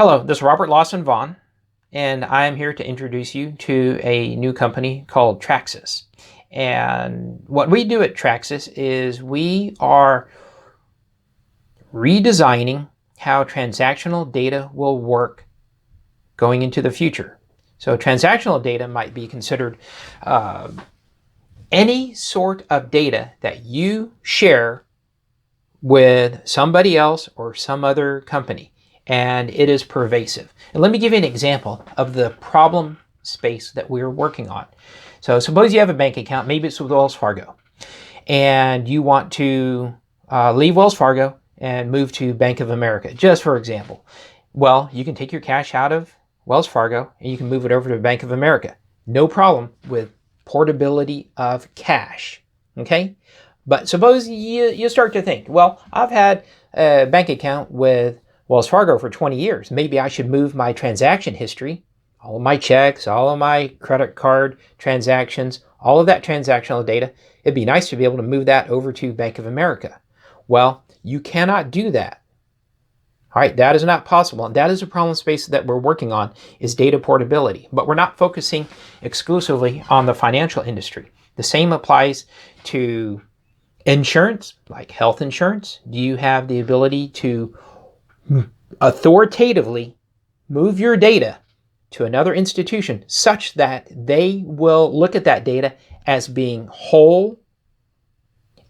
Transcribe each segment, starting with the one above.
Hello, this is Robert Lawson Vaughn, and I am here to introduce you to a new company called TrxSys. And what we do at TrxSys is we are redesigning how transactional data will work going into the future. So transactional data might be considered any sort of data that you share with somebody else or some other company, and it is pervasive. And let me give you an example of the problem space that we're working on. So suppose you have a bank account, maybe it's with Wells Fargo, and you want to leave Wells Fargo and move to Bank of America, just for example. Well, you can take your cash out of Wells Fargo and you can move it over to Bank of America. No problem with portability of cash, okay? But suppose you start to think, well, I've had a bank account with Wells Fargo for 20 years. Maybe I should move my transaction history, all of my checks, all of my credit card transactions, all of that transactional data. It'd be nice to be able to move that over to Bank of America. Well, you cannot do that. All right, that is not possible. And that is a problem space that we're working on, is data portability. But we're not focusing exclusively on the financial industry. The same applies to insurance, like health insurance. Do you have the ability to authoritatively move your data to another institution such that they will look at that data as being whole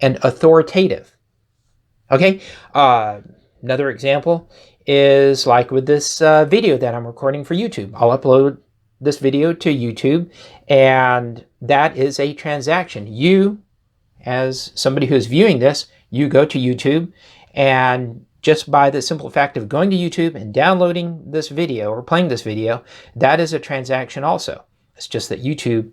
and authoritative? Okay, another example is like with this video that I'm recording for YouTube. I'll upload this video to YouTube, and that is a transaction. You, as somebody who is viewing this, you go to YouTube, and just by the simple fact of going to YouTube and downloading this video or playing this video, that is a transaction also. It's just that YouTube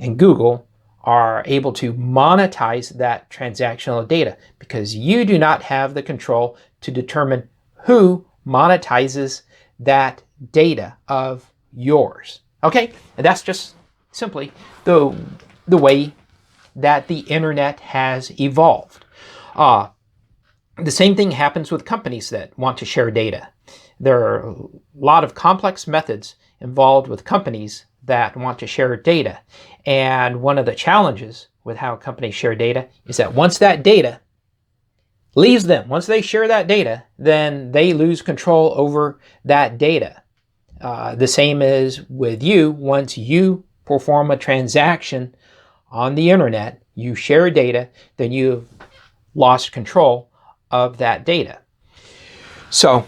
and Google are able to monetize that transactional data because you do not have the control to determine who monetizes that data of yours. Okay, and that's just simply the way that the internet has evolved. The same thing happens with companies that want to share data. There are a lot of complex methods involved with companies that want to share data. And one of the challenges with how companies share data is that once that data leaves them, once they share that data, then they lose control over that data. The same is with you. Once you perform a transaction on the internet, you share data, then you've lost control of that data. So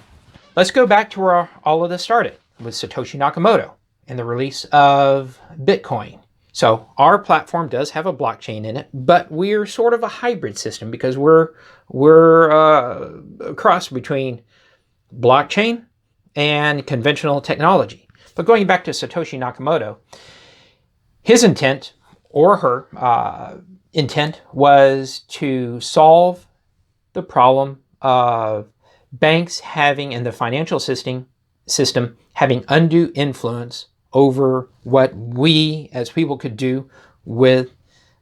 let's go back to where all of this started, with Satoshi Nakamoto and the release of Bitcoin. So our platform does have a blockchain in it, but we're sort of a hybrid system because we're a cross between blockchain and conventional technology. But going back to Satoshi Nakamoto, his intent, or her intent, was to solve the problem of banks having, in the financial system having undue influence over what we as people could do with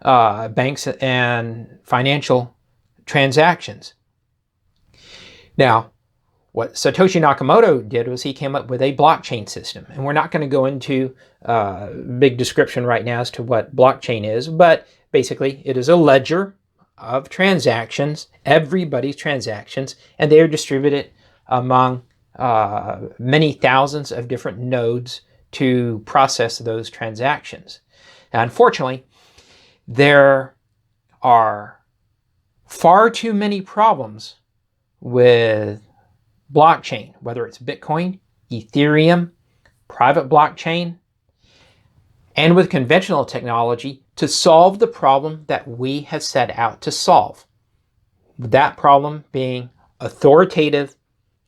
banks and financial transactions. Now, what Satoshi Nakamoto did was he came up with a blockchain system. And we're not going to go into big description right now as to what blockchain is, but basically it is a ledger of transactions, everybody's transactions, and they are distributed among many thousands of different nodes to process those transactions. Now, unfortunately, there are far too many problems with blockchain, whether it's Bitcoin, Ethereum, private blockchain, and with conventional technology, to solve the problem that we have set out to solve. That problem being authoritative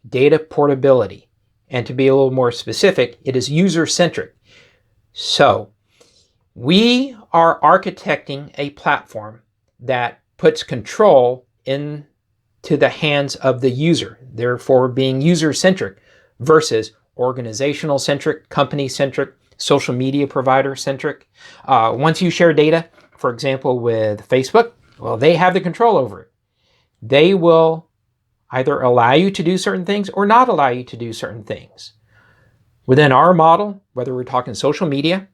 data portability. And to be a little more specific, it is user-centric. So we are architecting a platform that puts control into the hands of the user, therefore being user-centric versus organizational-centric, company-centric, social media provider-centric. Once you share data, for example, with Facebook, well, they have the control over it. They will either allow you to do certain things or not allow you to do certain things. Within our model, whether we're talking social media,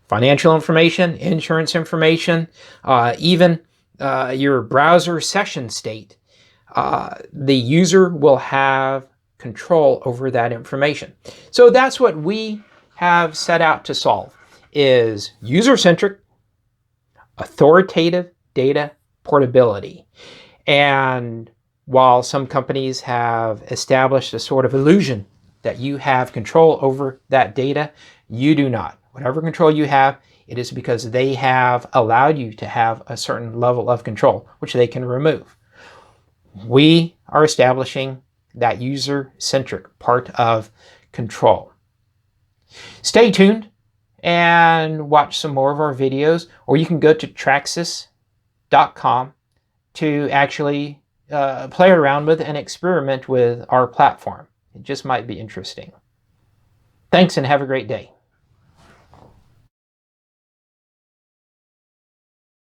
financial information, insurance information, even your browser session state, the user will have control over that information. So that's what we have set out to solve, is user-centric, authoritative data portability. And while some companies have established a sort of illusion that you have control over that data, you do not. Whatever control you have, it is because they have allowed you to have a certain level of control, which they can remove. We are establishing that user-centric part of control. Stay tuned and watch some more of our videos, or you can go to TrxSys.com to actually play around with and experiment with our platform. It just might be interesting. Thanks and have a great day.